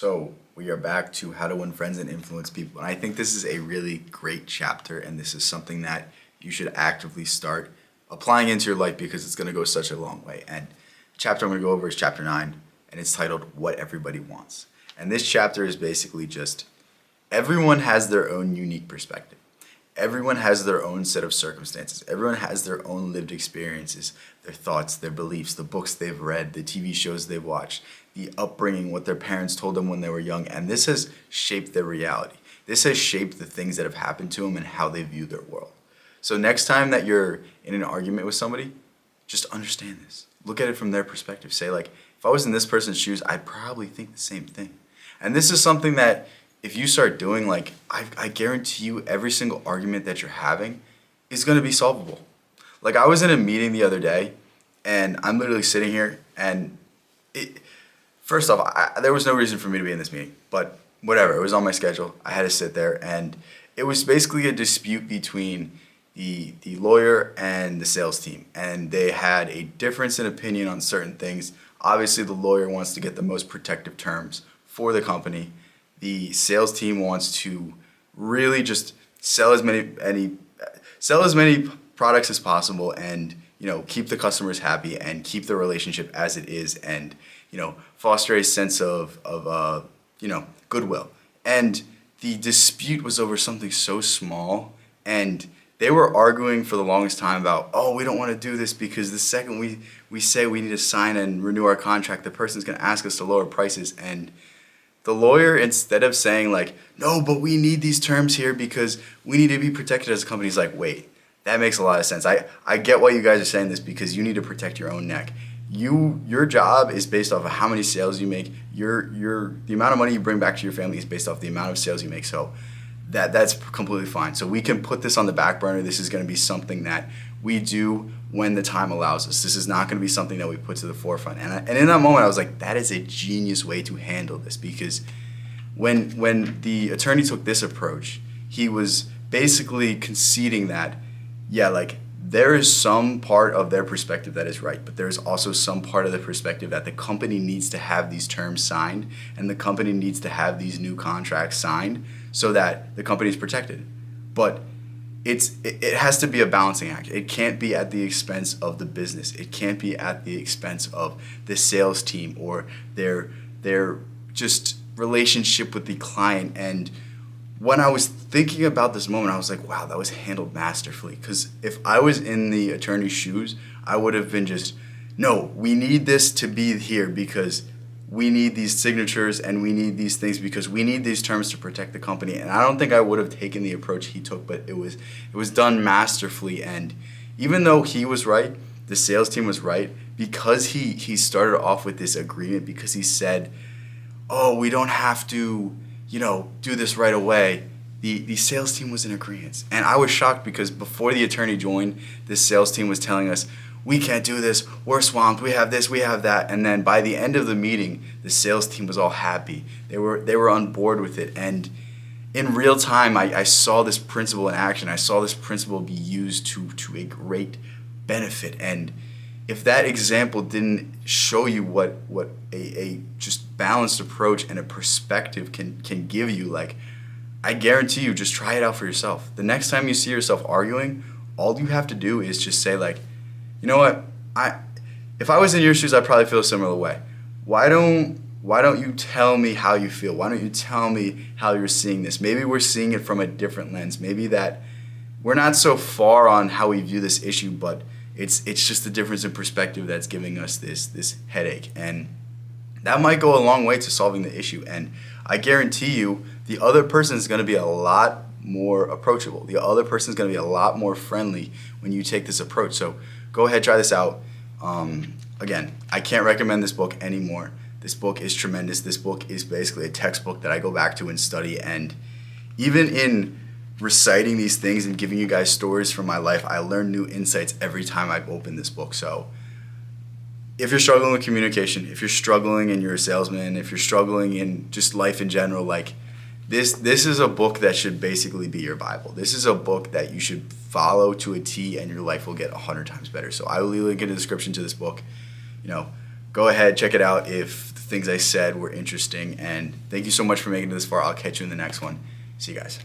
So we are back to how to win friends and influence people. And I think this is a really great chapter, and this is something that you should actively start applying into your life because it's going to go such a long way. And the chapter I'm going to go over is chapter 9, and it's titled What Everybody Wants. And this chapter is basically just everyone has their own unique perspective. Everyone has their own set of circumstances. Everyone has their own lived experiences, their thoughts, their beliefs, the books they've read, the TV shows they've watched, the upbringing, what their parents told them when they were young. And this has shaped their reality. This has shaped the things that have happened to them and how they view their world. So next time that you're in an argument with somebody, just understand this. Look at it from their perspective. Say, like, if I was in this person's shoes, I'd probably think the same thing. And this is something that if you start doing, like, I guarantee you every single argument that you're having is going to be solvable. Like, I was in a meeting the other day, and I'm literally sitting here, and first off, there was no reason for me to be in this meeting, but whatever, it was on my schedule. I had to sit there, and it was basically a dispute between the lawyer and the sales team, and they had a difference in opinion on certain things. Obviously, the lawyer wants to get the most protective terms for the company. The sales team wants to really just sell as many products as possible, and keep the customers happy and keep the relationship as it is, and foster a sense of goodwill. And the dispute was over something so small, and they were arguing for the longest time about, oh, we don't want to do this because the second we say we need to sign and renew our contract, the person's going to ask us to lower prices. And the lawyer, instead of saying, like, no, but we need these terms here because we need to be protected as a company, is like, wait, that makes a lot of sense. I get why you guys are saying this because you need to protect your own neck. Your job is based off of how many sales you make. The amount of money you bring back to your family is based off the amount of sales you make. So that's completely fine. So we can put this on the back burner. This is going to be something that we do when the time allows us. This is not going to be something that we put to the forefront. And in that moment, I was like, that is a genius way to handle this, because when the attorney took this approach, he was basically conceding that, yeah, like, there is some part of their perspective that is right, but there's also some part of the perspective that the company needs to have these terms signed, and the company needs to have these new contracts signed so that the company is protected. But it has to be a balancing act. It can't be at the expense of the business. It can't be at the expense of the sales team or their just relationship with the client. And when I was thinking about this moment, I was like, wow, that was handled masterfully. Because if I was in the attorney's shoes, I would have been just, no, we need this to be here because we need these signatures and we need these things because we need these terms to protect the company. And I don't think I would have taken the approach he took, but it was done masterfully. And even though he was right, the sales team was right, because he started off with this agreement, because he said, oh, we don't have to do this right away. The sales team was in agreement. And I was shocked because before the attorney joined, the sales team was telling us, we can't do this, we're swamped, we have this, we have that. And then by the end of the meeting, the sales team was all happy. They were on board with it. And in real time, I saw this principle in action. I saw this principle be used to a great benefit. And if that example didn't show you what a just balanced approach and a perspective can give you, like, I guarantee you, just try it out for yourself. The next time you see yourself arguing, all you have to do is just say, like, you know what? If I was in your shoes, I'd probably feel a similar way. Why don't you tell me how you feel? Why don't you tell me how you're seeing this? Maybe we're seeing it from a different lens. Maybe that we're not so far on how we view this issue, but it's just the difference in perspective that's giving us this headache. And that might go a long way to solving the issue. And I guarantee you, the other person is going to be a lot more approachable. The other person is going to be a lot more friendly when you take this approach. So go ahead, try this out. Again, I can't recommend this book anymore. This book is tremendous. This book is basically a textbook that I go back to and study. And even in reciting these things and giving you guys stories from my life, I learn new insights every time I open this book. So if you're struggling with communication, if you're struggling and you're a salesman, if you're struggling in just life in general, like, this is a book that should basically be your Bible. This is a book that you should follow to a T, and your life will get 100 times better. So I will link in the description to this book. Go ahead, check it out. If things I said were interesting. And thank you so much for making it this far. I'll catch you in the next one. See you guys.